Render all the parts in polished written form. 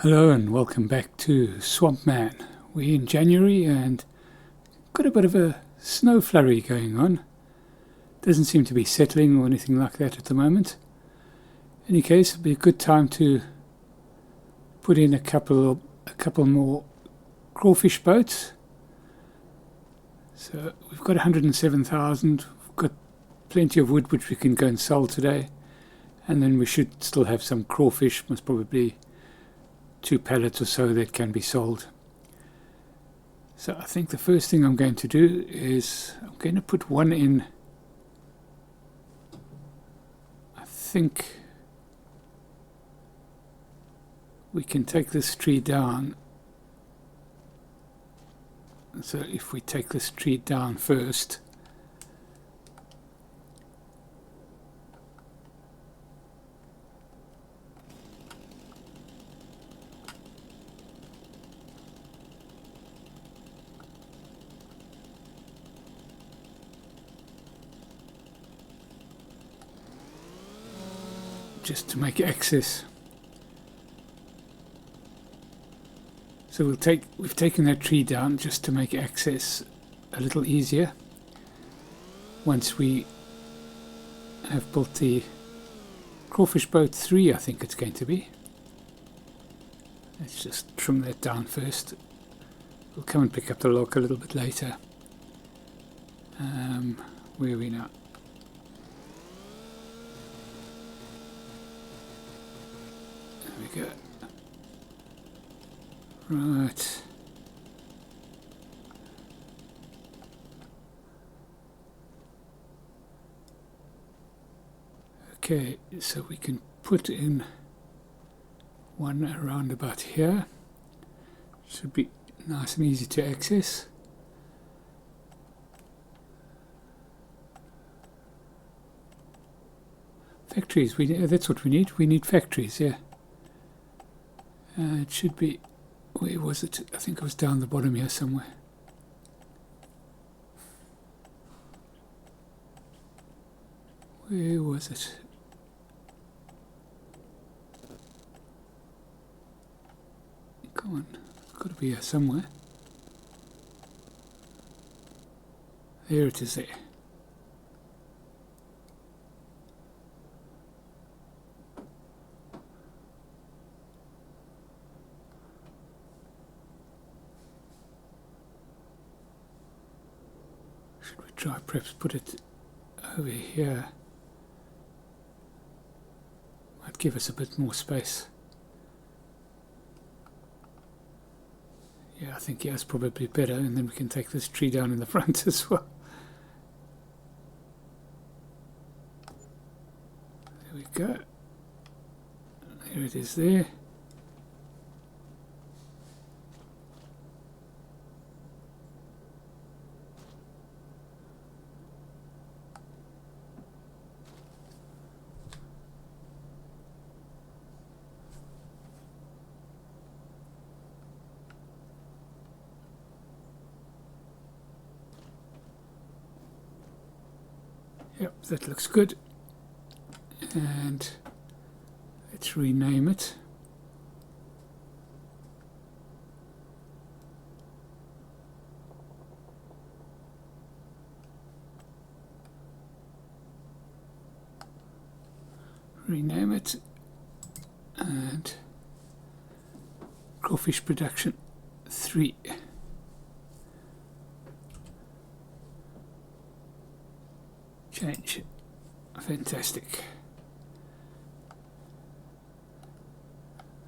Hello and welcome back to Swamp Man. We're in January and got a bit of a snow flurry going on. Doesn't seem to be settling or anything like that at the moment. In any case, it'll be a good time to put in a couple more crawfish boats. So we've got 107,000. We've got plenty of wood which we can go and sell today, and then we should still have some crawfish, most probably 2 pallets or so that can be sold. So I think the first thing I'm going to do is I'm going to put one in. I think we can take this tree down. So if we take this tree down first, just to make access. So we've taken that tree down just to make access a little easier. Once we have built the Crawfish boat 3, I think it's going to be. Let's just trim that down first. We'll come and pick up the log a little bit later. Where are we now? There we go. Right. Okay, so we can put in one around about here. Should be nice and easy to access. Factories, that's what we need. We need factories, yeah. It should be, where was it? I think it was down the bottom here somewhere. Where was it? Come on, it's got to be here somewhere. There it is there. Should we try perhaps put it over here? Might give us a bit more space. Yeah, I think it's probably better, and then we can take this tree down in the front as well. There we go. There it is there. Yep, that looks good. And let's rename it. Rename it. And Crawfish Production 3. Change. Fantastic.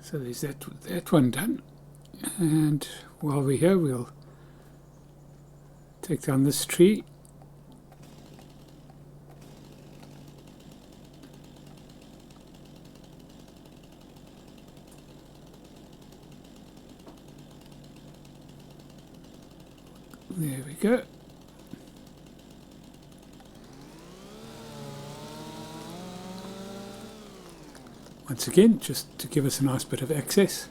So there's that one done. And while we're here, we'll take down this tree. There we go. Once again, just to give us a nice bit of access.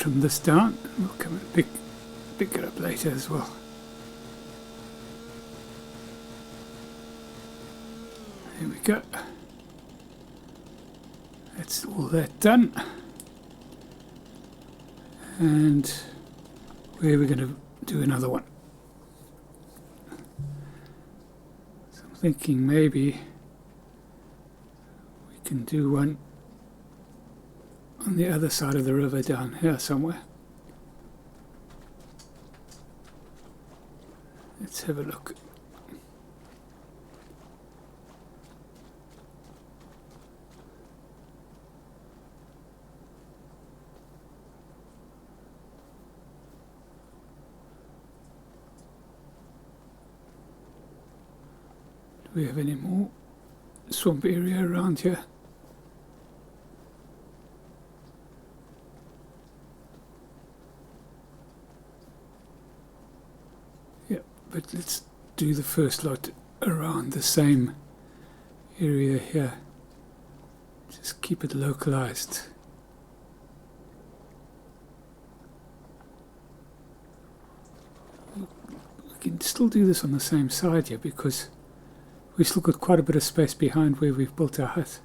trim this down. We'll come and pick it up later as well. There we go. That's all that done. And where are we going to do another one? So I'm thinking maybe we can do one on the other side of the river down here somewhere. Let's have a look. Do we have any more swamp area around here? But let's do the first lot around the same area here. Just keep it localized. We can still do this on the same side here because we've still got quite a bit of space behind where we've built our hut.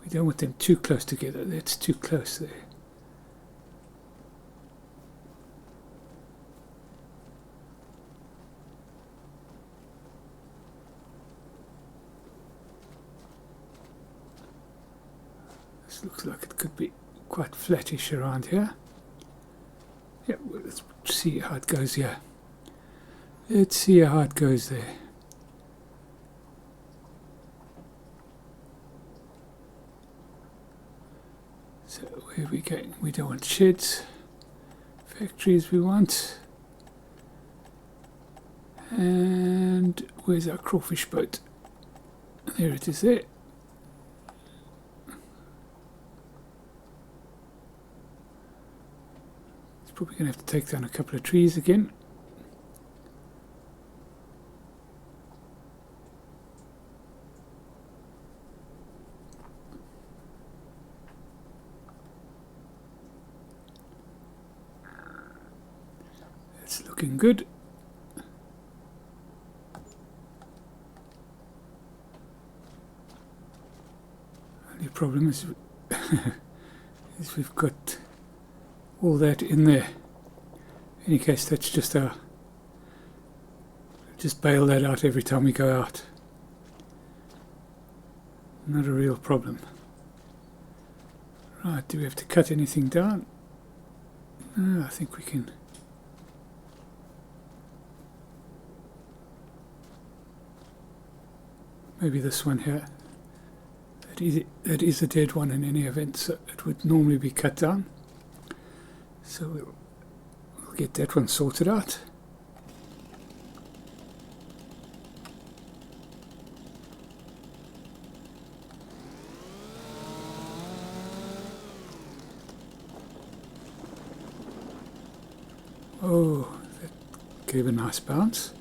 We don't want them too close together. That's too close there. Looks like it could be quite flattish around here. Yeah, well, let's see how it goes here. Let's see how it goes there. So where are we going? We don't want sheds. Factories we want. And where's our crawfish boat? There it is there. Probably going to have to take down a couple of trees again. That's looking good. Only problem is, is we've got all that in there. In any case, that's just just bail that out every time we go out. Not a real problem. Right, do we have to cut anything down? No, I think we can. Maybe this one here. That is a dead one in any event, so it would normally be cut down. So we'll get that one sorted out. Oh, that gave a nice bounce.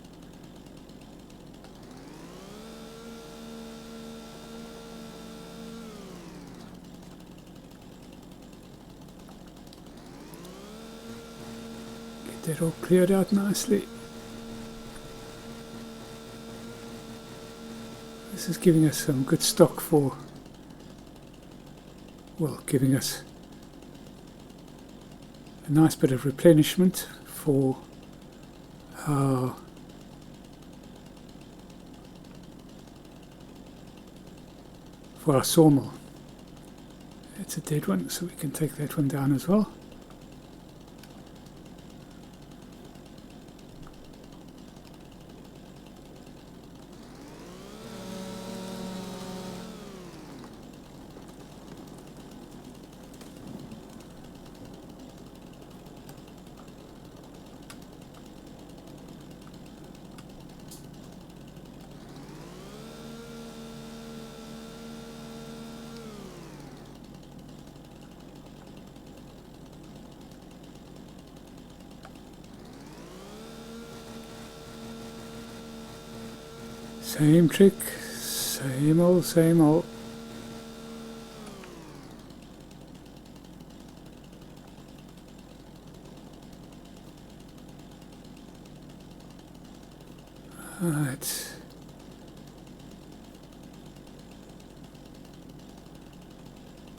That all cleared out nicely. This is giving us some good stock for, well, giving us a nice bit of replenishment for our sawmill. It's a dead one, so we can take that one down as well. Same trick, same old, same old. Right.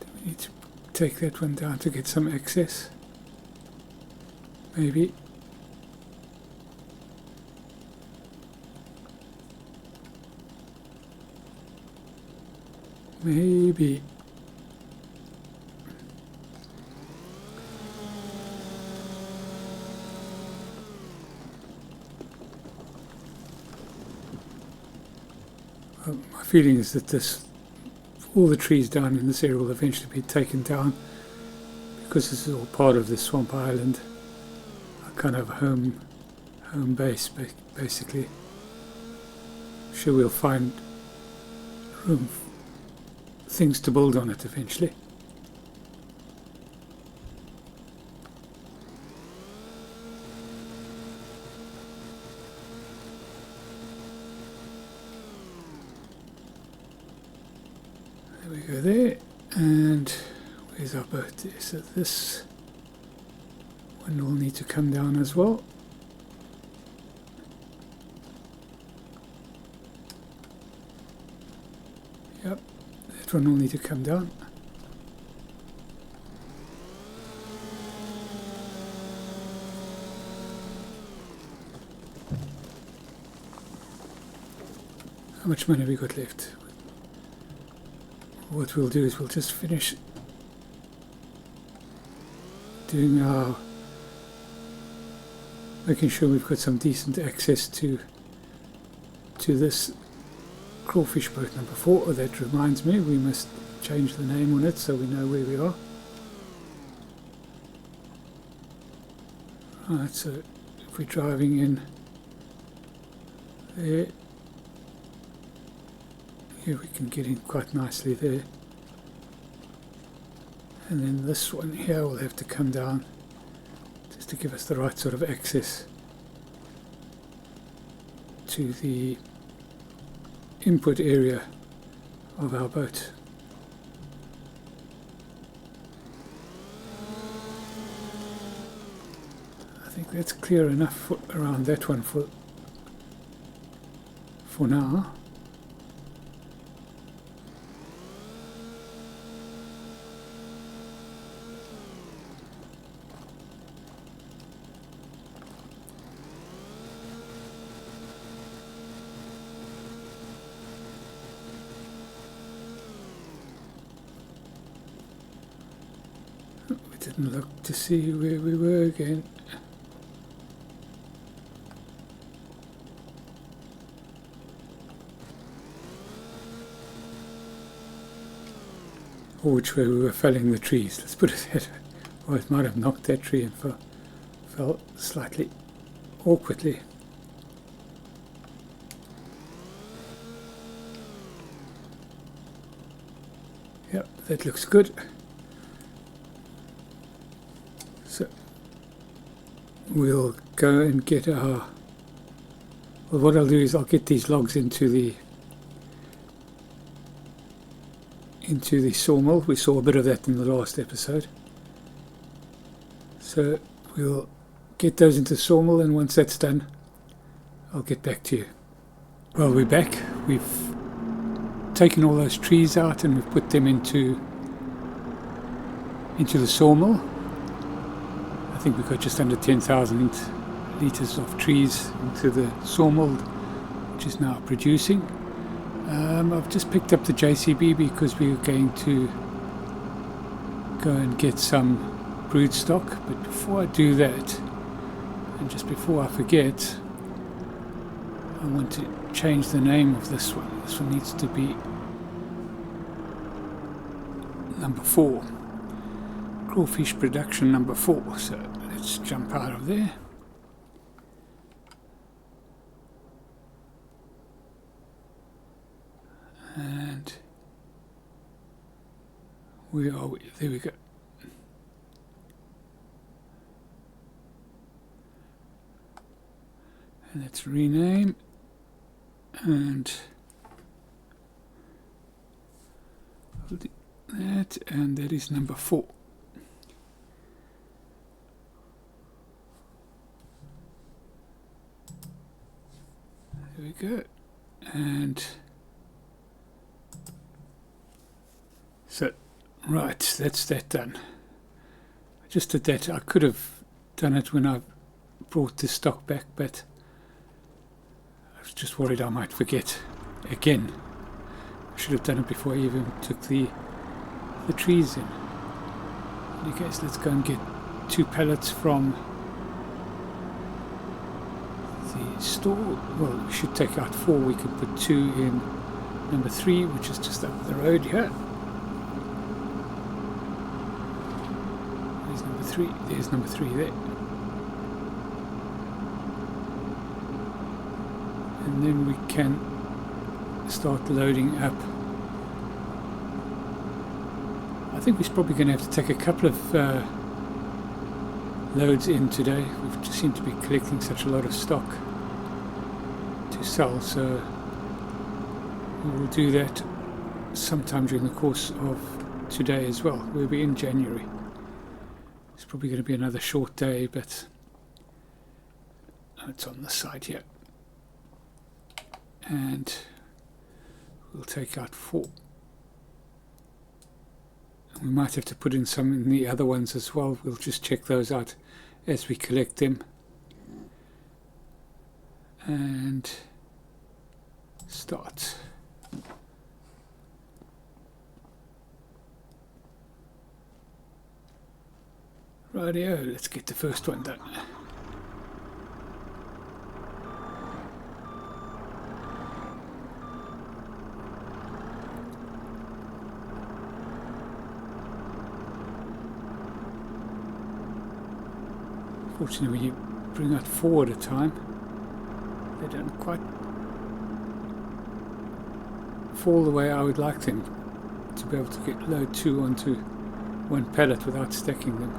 Do we need to take that one down to get some access? Maybe. Maybe. Well, my feeling is that all the trees down in this area will eventually be taken down, because this is all part of the swamp island, a kind of home base, basically. Sure, we'll find room, things to build on it eventually. There we go there, and where's our boat there? So this one will need to come down as well. Yep, that one will need to come down. How much money have we got left? What we'll do is we'll just finish doing our, making sure we've got some decent access to this Crawfish boat number 4. Oh, that reminds me, we must change the name on it so we know where we are. Right, so if we're driving in there, here we can get in quite nicely there. And then this one here will have to come down just to give us the right sort of access to the input area of our boat. I think that's clear enough around that one for now. Didn't look to see where we were again. Or which way we were felling the trees, let's put it that way. Or it might have knocked that tree and fell slightly awkwardly. Yep, that looks good. So we'll go and get our, well, what I'll do is I'll get these logs into the sawmill. We saw a bit of that in the last episode. So we'll get those into the sawmill, and once that's done, I'll get back to you. Well, we're back. We've taken all those trees out and we've put them into the sawmill. I think we've got just under 10,000 litres of trees into the sawmill, which is now producing. I've just picked up the JCB because we were going to go and get some broodstock, but before I do that, and just before I forget, I want to change the name of this one. This one needs to be number 4. Crawfish production number 4. So let's jump out of there. And where are we? There we go. And let's rename, and I'll do that, and that is number 4. There we go. And so, right, that's that done. I just did that. I could have done it when I brought the stock back, but I was just worried I might forget again. I should have done it before I even took the trees in. In any case, let's go and get 2 pallets from the store. Well, we should take out 4. We could put 2 in number 3, which is just up the road here. There's number 3. There's number 3 there. And then we can start loading up. I think we're probably going to have to take a couple of loads in today. We just seem to be collecting such a lot of stock to sell, so we will do that sometime during the course of today as well. We'll be in January. It's probably going to be another short day, but it's on the side here. And we'll take out 4. We might have to put in some in the other ones as well. We'll just check those out as we collect them. And start. Rightio, let's get the first one done. Fortunately, when you bring out 4 at a time, they don't quite fall the way I would like them to be able to get load 2 onto 1 pallet without stacking them.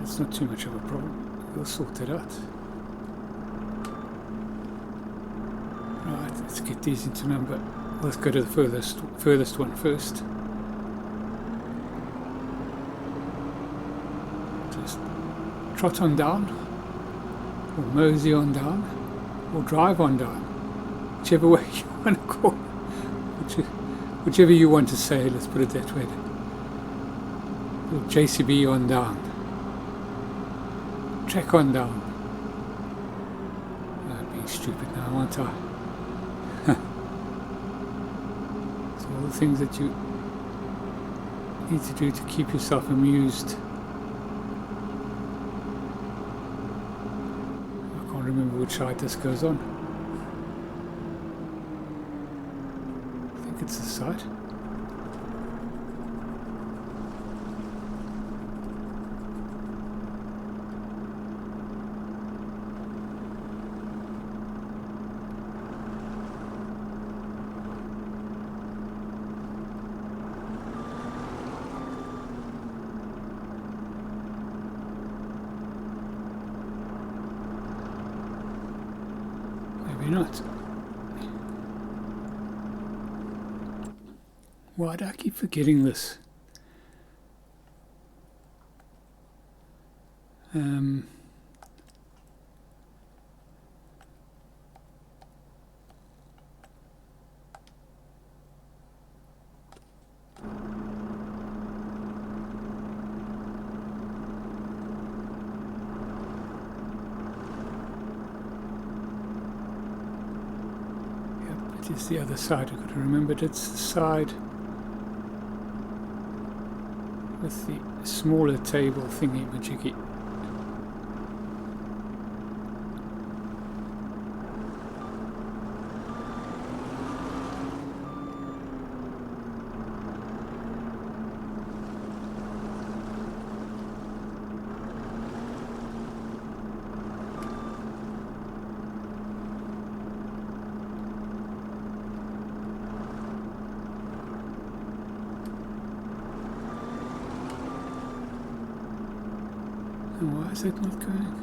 It's not too much of a problem. We'll sort that out. Right, let's get these into number. Let's go to the furthest one first. Just trot on down, or mosey on down, or drive on down, whichever way you want to call it, whichever you want to say, let's put it that way. Little JCB on down, track on down. I'm being stupid now, aren't I? So all the things that you need to do to keep yourself amused. Remember which side this goes on. I think it's this side. Not. Why do I keep forgetting this? It's the other side. I've got to remember it's the side with the smaller table thingy majiggy. And why is it not going?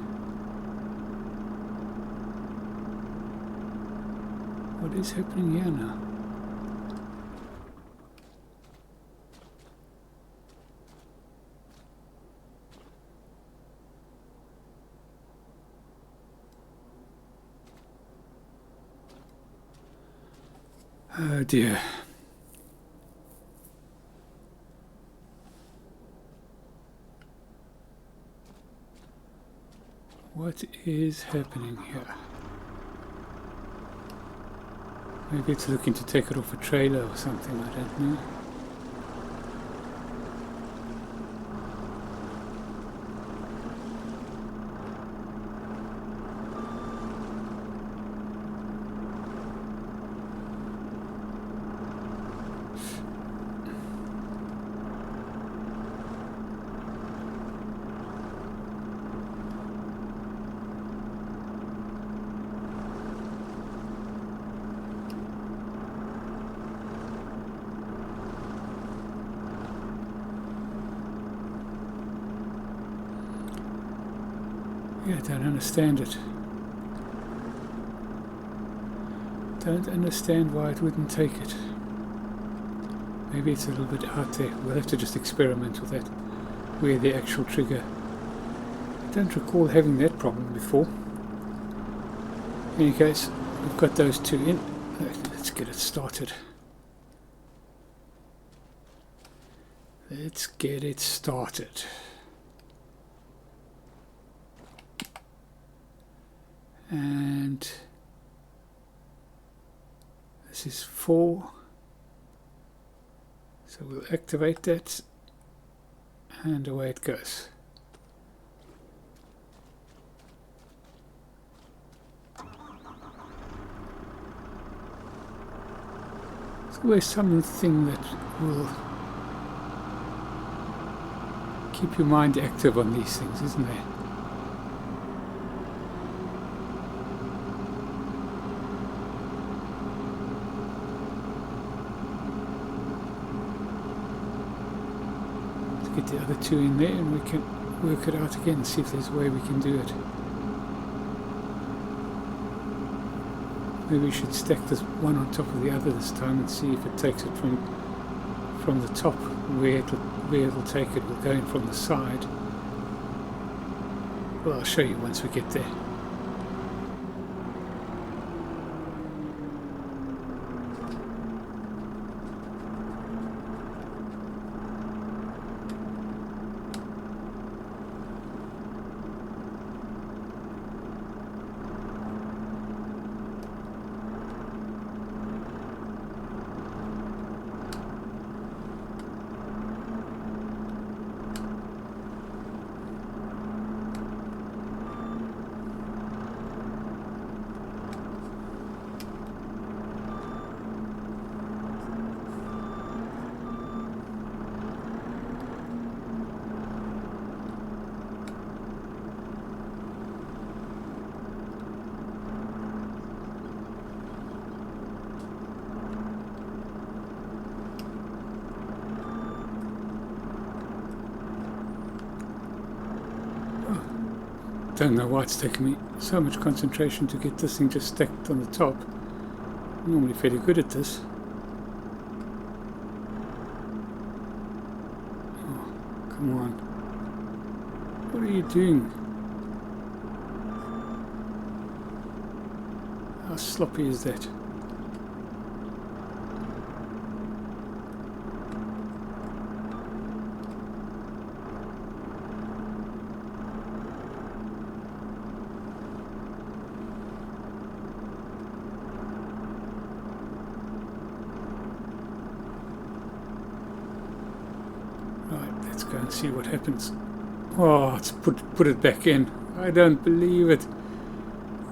What is happening here now? Oh dear. What is happening here? Maybe it's looking to take it off a trailer or something, I don't know. Yeah, I don't understand it. Don't understand why it wouldn't take it. Maybe it's a little bit out there. We'll have to just experiment with that. Where the actual trigger. I don't recall having that problem before. In any case, we've got those two in. Let's get it started. Let's get it started. And this is 4, so we'll activate that and away it goes. There's always something that will keep your mind active on these things, isn't there? Get the other two in there and we can work it out again, see if there's a way we can do it. Maybe we should stack this one on top of the other this time and see if it takes it from the top where it'll take it. We'll go in from the side. Well, I'll show you once we get there. Don't know why it's taken me so much concentration to get this thing just stacked on the top. I'm normally fairly good at this. Oh, come on. What are you doing? How sloppy is that? Let's go and see what happens. Oh, it's put it back in. I don't believe it.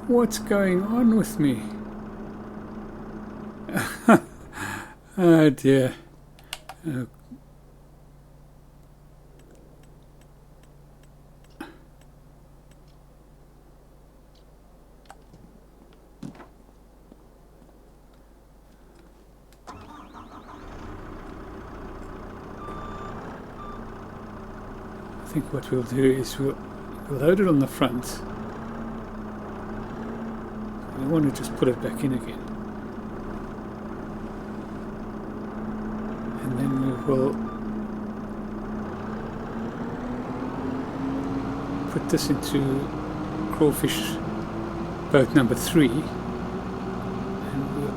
What's going on with me? Oh dear. Oh. I think what we'll do is we'll load it on the front. I want to just put it back in again. And then we will put this into Crawfish boat number 3. And we'll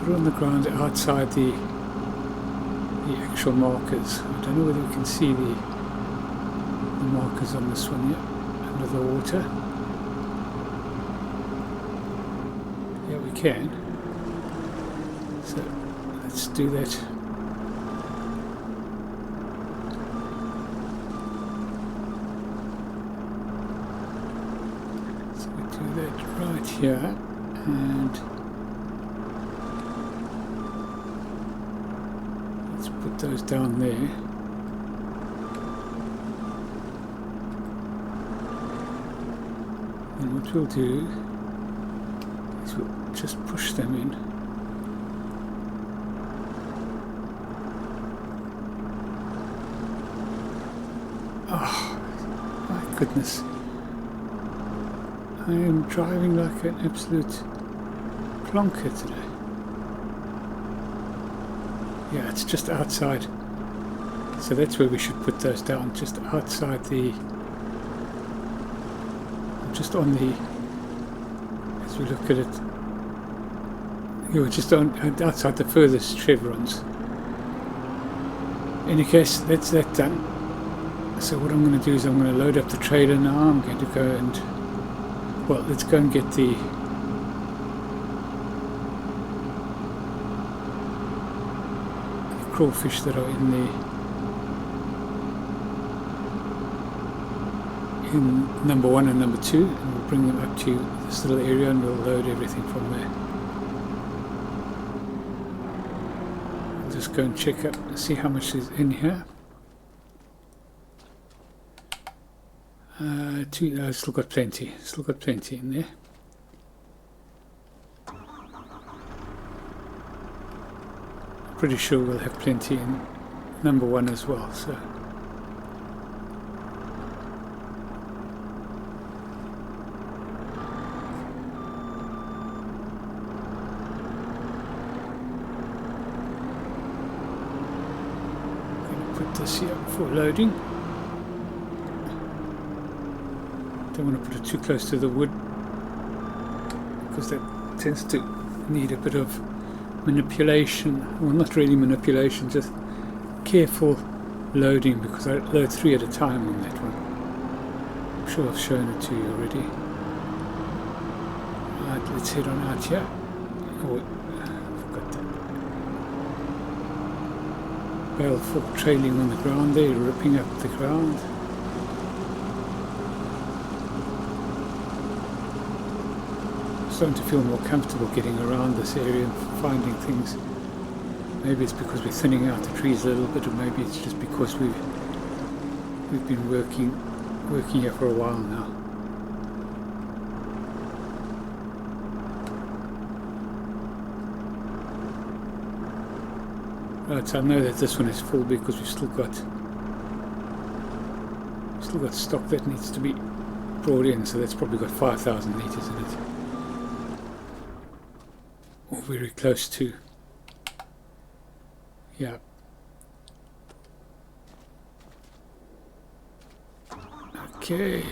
put it on the ground outside the actual markers. I don't know whether we can see the markers on this one yet, under the water. Yeah, we can. So let's do that. So we do that right here, and let's put those down there. And what we'll do is we'll just push them in. Oh, my goodness. I am driving like an absolute plonker today. Yeah, it's just outside. So that's where we should put those down, just outside the... just on the... as we look at it, you're just on outside the furthest chevrons. In any case, that's that done. So what I'm going to do is I'm going to load up the trailer now. I'm going to go and... well, let's go and get the... crawfish that are in number 1 and number 2, and we'll bring them up to this little area and we'll load everything from there. I'll just go and check up and see how much is in here. Still got plenty in there. Pretty sure we'll have plenty in number 1 as well, so I'm going to put this here for loading. Don't want to put it too close to the wood because that tends to need a bit of manipulation. Well, not really manipulation, just careful loading, because I load 3 at a time on that one. I'm sure I've shown it to you already. Right, let's head on out here. Oh, I forgot that. Bale fork trailing on the ground there, ripping up the ground. Starting to feel more comfortable getting around this area and finding things. Maybe it's because we're thinning out the trees a little bit, or maybe it's just because we've been working here for a while now. Right, so I know that this one is full because we've still got stock that needs to be brought in, so that's probably got 5,000 litres in it. Very close to, yeah. Okay.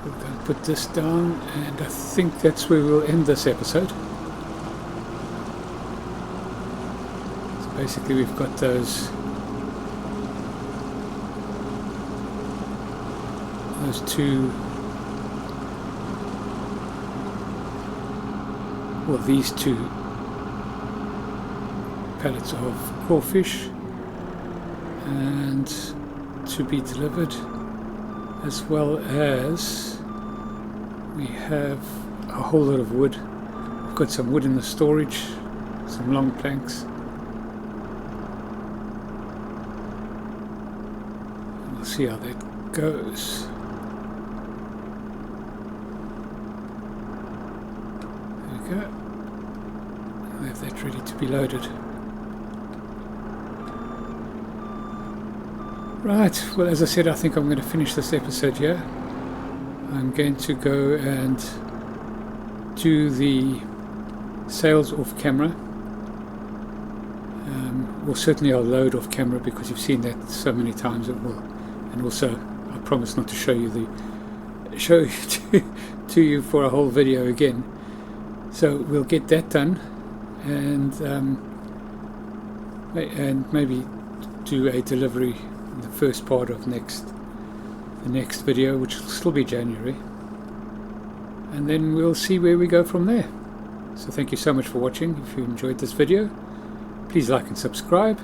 We're going to put this down, and I think that's where we'll end this episode. So basically we've got those two, well, these 2 pallets of crawfish and to be delivered, as well as we have a whole lot of wood. We've got some wood in the storage, some long planks. And we'll see how that goes. There we go. We have that ready to be loaded. Right, well, as I said, I think I'm going to finish this episode here. I'm going to go and do the sales off camera. Well, certainly I'll load off camera because you've seen that so many times. It will, and also I promise not to show you the show to you for a whole video again. So we'll get that done, and maybe do a delivery in the first part of the next video, which will still be January, and then we'll see where we go from there. So thank you so much for watching. If you enjoyed this video, please like and subscribe,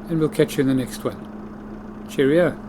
and we'll catch you in the next one. Cheerio.